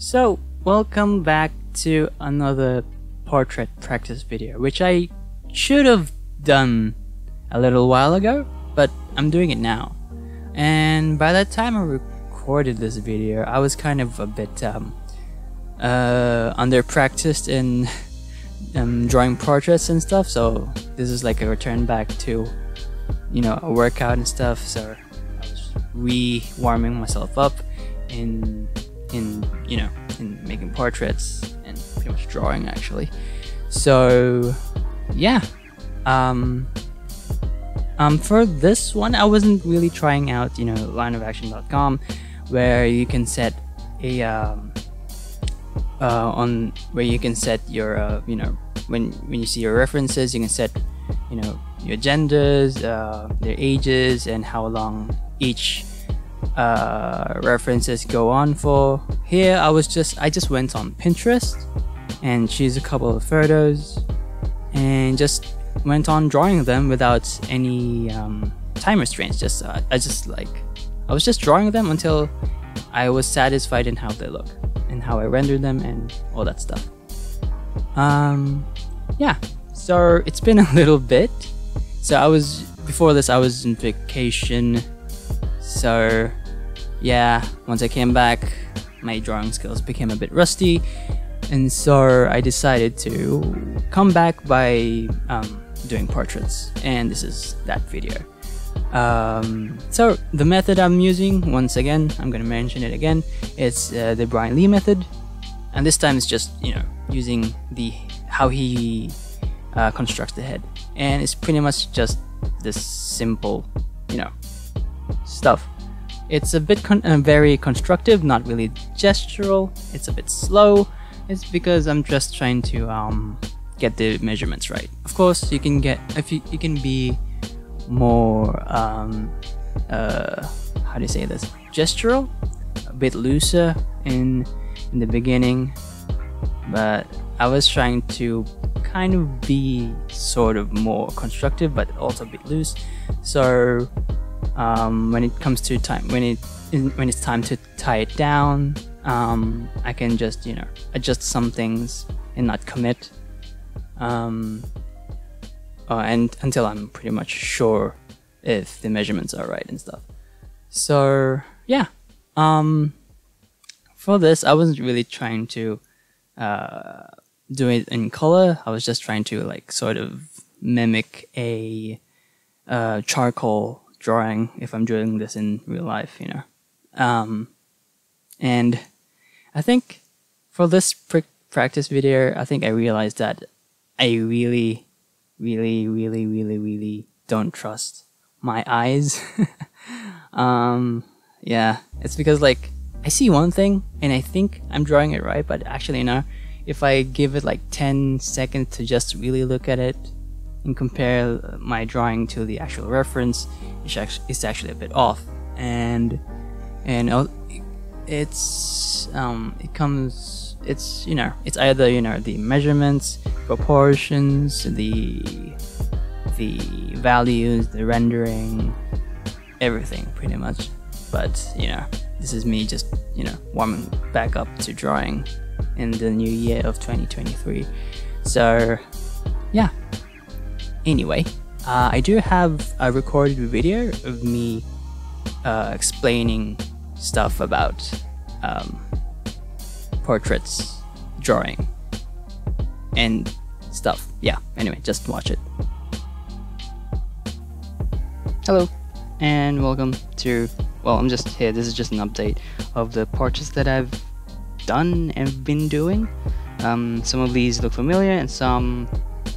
So, welcome back to another portrait practice video, which I should have done a little while ago, but I'm doing it now. And by the time I recorded this video, I was kind of a bit under practiced in drawing portraits and stuff, so this is like a return back to, you know, a workout and stuff. So I was re-warming myself up in making portraits and pretty much drawing actually. So yeah, for this one I wasn't really trying out, lineofaction.com, where you can set a where you can set your when you see your references, you can set your genders, their ages, and how long each references go on for. Here I just went on Pinterest and choose a couple of photos and just went on drawing them without any time restraints. I was just drawing them until I was satisfied in how they look and how I rendered them and all that stuff. Yeah, so it's been a little bit. So before this I was in vacation, so yeah, once I came back my drawing skills became a bit rusty, and so I decided to come back by doing portraits, and this is that video. So the method I'm using, once again, I'm gonna mention it again, it's the Brian Lee method, and this time it's just using how he constructs the head, and it's pretty much just this simple stuff. It's a bit very constructive, not really gestural. It's a bit slow. It's because I'm just trying to get the measurements right. Of course, you can be more how do you say this, gestural, a bit looser in the beginning, but I was trying to kind of be sort of more constructive but also a bit loose. So when it comes to time, when it's time to tie it down, I can just adjust some things and not commit, and until I'm pretty much sure if the measurements are right and stuff. So yeah, for this I wasn't really trying to do it in color. I was just trying to sort of mimic a charcoal drawing if I'm doing this in real life, and I think for this practice video, I think I realized that I really don't trust my eyes. Yeah, it's because I see one thing and I think I'm drawing it right, but actually no, if I give it 10 seconds to just really look at it and compare my drawing to the actual reference, it's actually a bit off, and it's either the measurements, proportions, the values, the rendering, everything pretty much. But this is me just warming back up to drawing in the new year of 2023. So yeah, anyway, I do have a recorded video of me explaining stuff about portraits, drawing, and stuff. Yeah, anyway, just watch it. Hello, and welcome to, well, I'm just here. This is just an update of the portraits that I've done and been doing. Some of these look familiar and some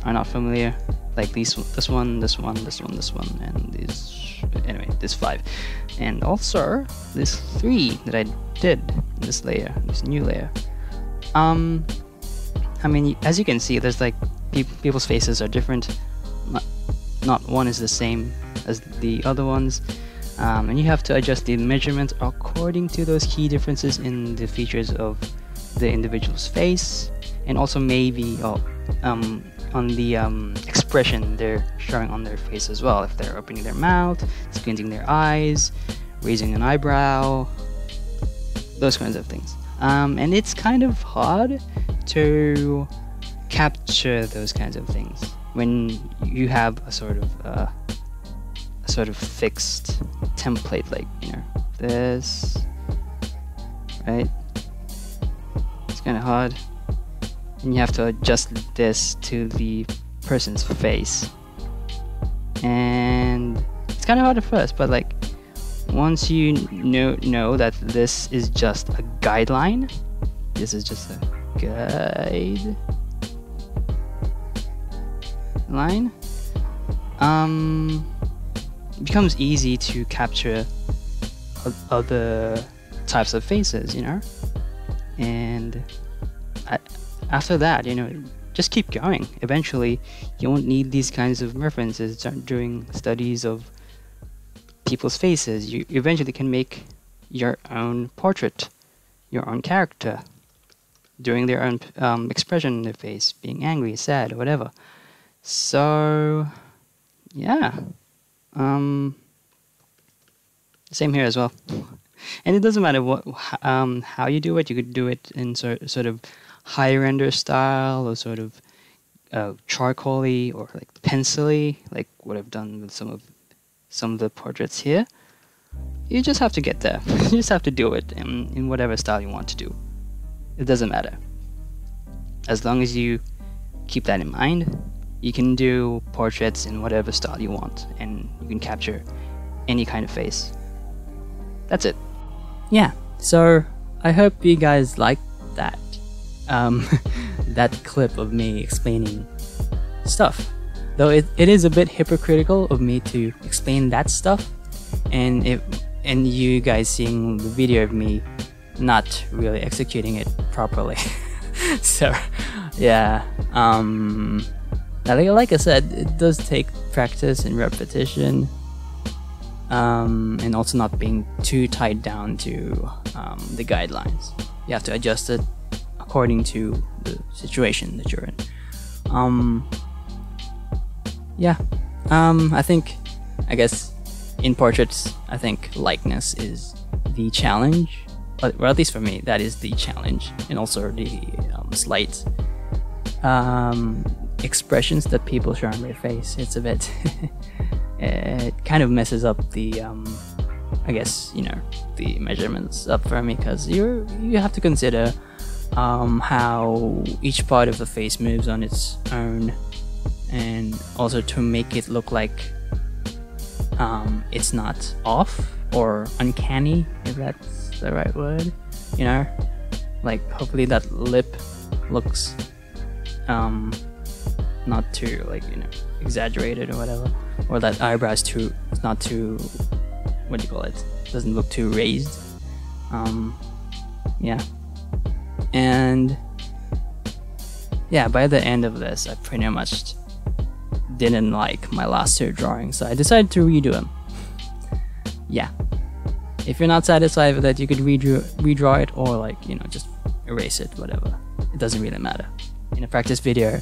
are not familiar, like this one, and these, anyway, this 5, and also this 3 that I did, this layer, this new layer. I mean, as you can see, there's people's faces are different. Not one is the same as the other ones, and you have to adjust the measurements according to those key differences in the features of the individual's face, and also maybe on the expression they're showing on their face as well. If they're opening their mouth, squinting their eyes, raising an eyebrow, those kinds of things. and it's kind of hard to capture those kinds of things when you have a sort of fixed template, like, you know, this, right? It's kind of hard, and you have to adjust this to the person's face, and it's kind of hard at first, but like once you know that this is just a guideline, this is just a guide line, it becomes easy to capture other types of faces, you know. And after that, you know, just keep going. Eventually you won't need these kinds of references during studies of people's faces. You eventually can make your own portrait, your own character, doing their own expression in their face, being angry, sad, or whatever. So yeah, same here as well. And it doesn't matter what how you do it. You could do it in sort of high render style, or sort of charcoal-y, or like pencil-y, like what I've done with some of the portraits here. You just have to get there. You just have to do it in whatever style you want to do. It doesn't matter. As long as you keep that in mind, you can do portraits in whatever style you want, and you can capture any kind of face. That's it. Yeah, so I hope you guys liked that that clip of me explaining stuff. Though it is a bit hypocritical of me to explain that stuff, and you guys seeing the video of me not really executing it properly. So yeah, like I said, it does take practice and repetition, and also not being too tied down to the guidelines. You have to adjust it according to the situation that you're in. Yeah, I guess in portraits, I think likeness is the challenge, well, at least for me, that is the challenge, and also the slight expressions that people show on their face. It's a bit it kind of messes up the I guess, you know, the measurements up for me, because you have to consider how each part of the face moves on its own, and also to make it look like it's not off or uncanny, if that's the right word, you know, like hopefully that lip looks not too, like, you know, exaggerated or whatever, or that eyebrows not too, what do you call it, doesn't look too raised. Yeah, and yeah, by the end of this, I pretty much didn't like my last two drawings, so I decided to redo them. Yeah, if you're not satisfied with it, you could redraw it, or, like, you know, just erase it, whatever. It doesn't really matter. In a practice video,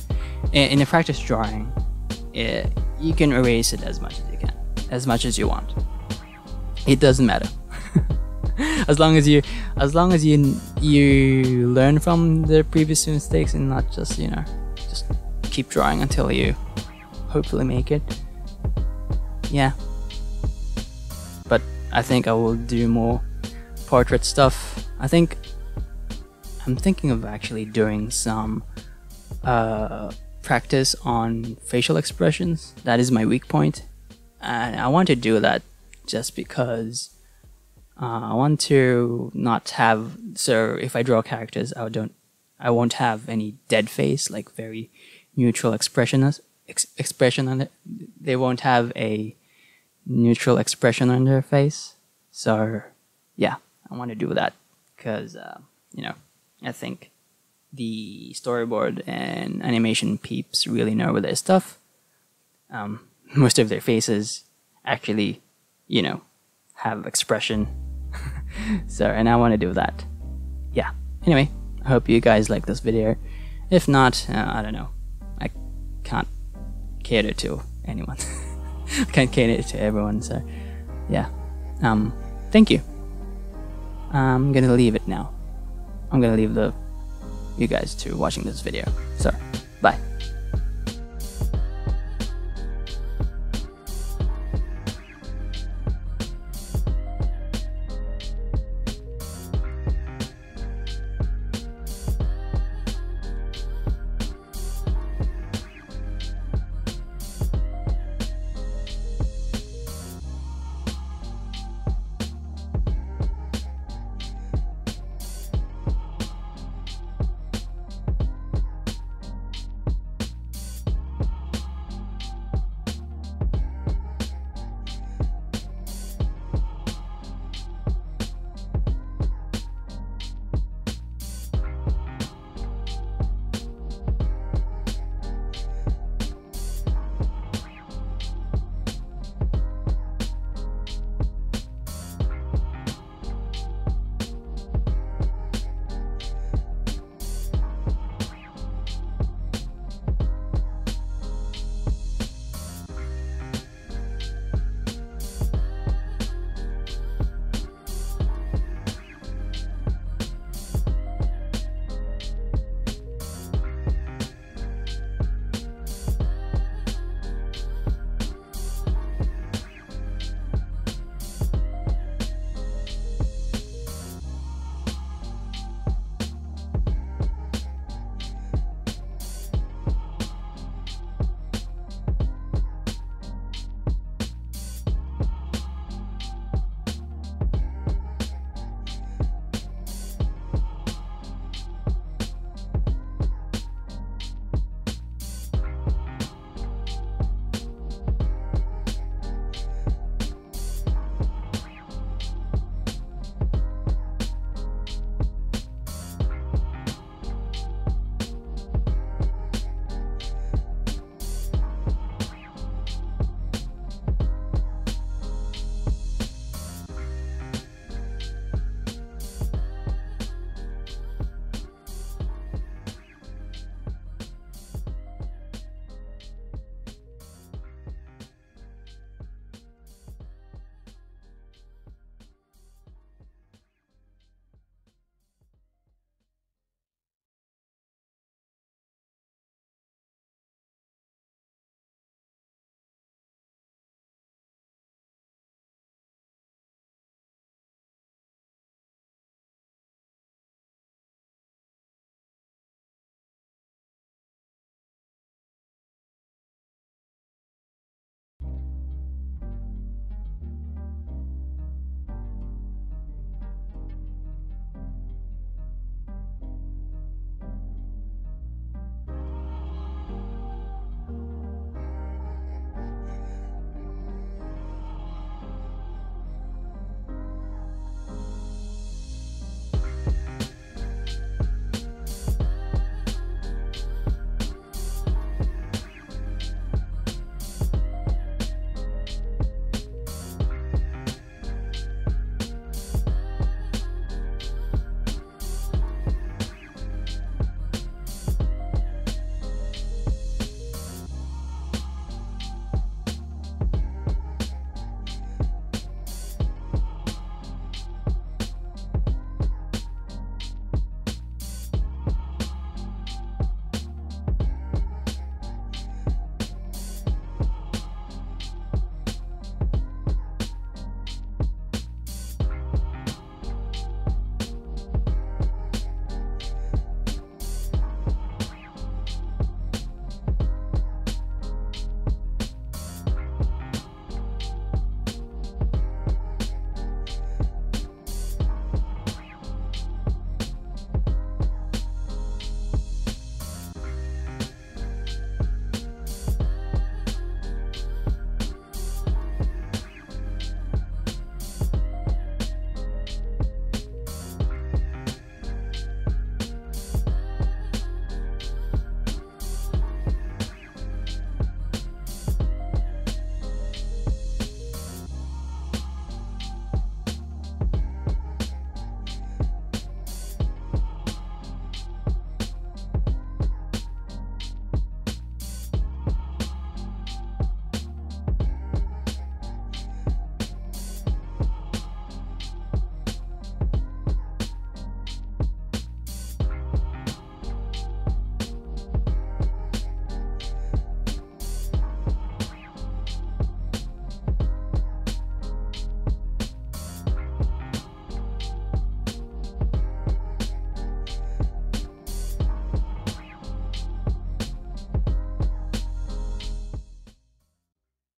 in a practice drawing, you can erase it as much as you can, as much as you want. It doesn't matter. as long as you learn from the previous mistakes, and not just, you know, just keep drawing until you hopefully make it. Yeah, but I think I will do more portrait stuff. I'm thinking of actually doing some practice on facial expressions. That is my weak point, and I want to do that just because I want to not have, so if I draw characters, I won't have any dead face, like very neutral expression on it. They won't have a neutral expression on their face. So yeah, I want to do that because you know, I think the storyboard and animation peeps really know their stuff. Most of their faces actually, you know, have expression. So, and I want to do that. Yeah. Anyway, I hope you guys like this video. If not, I don't know. I can't cater to anyone. I can't cater to everyone. So, yeah. Thank you. I'm gonna leave it now. I'm gonna leave you guys to watching this video. So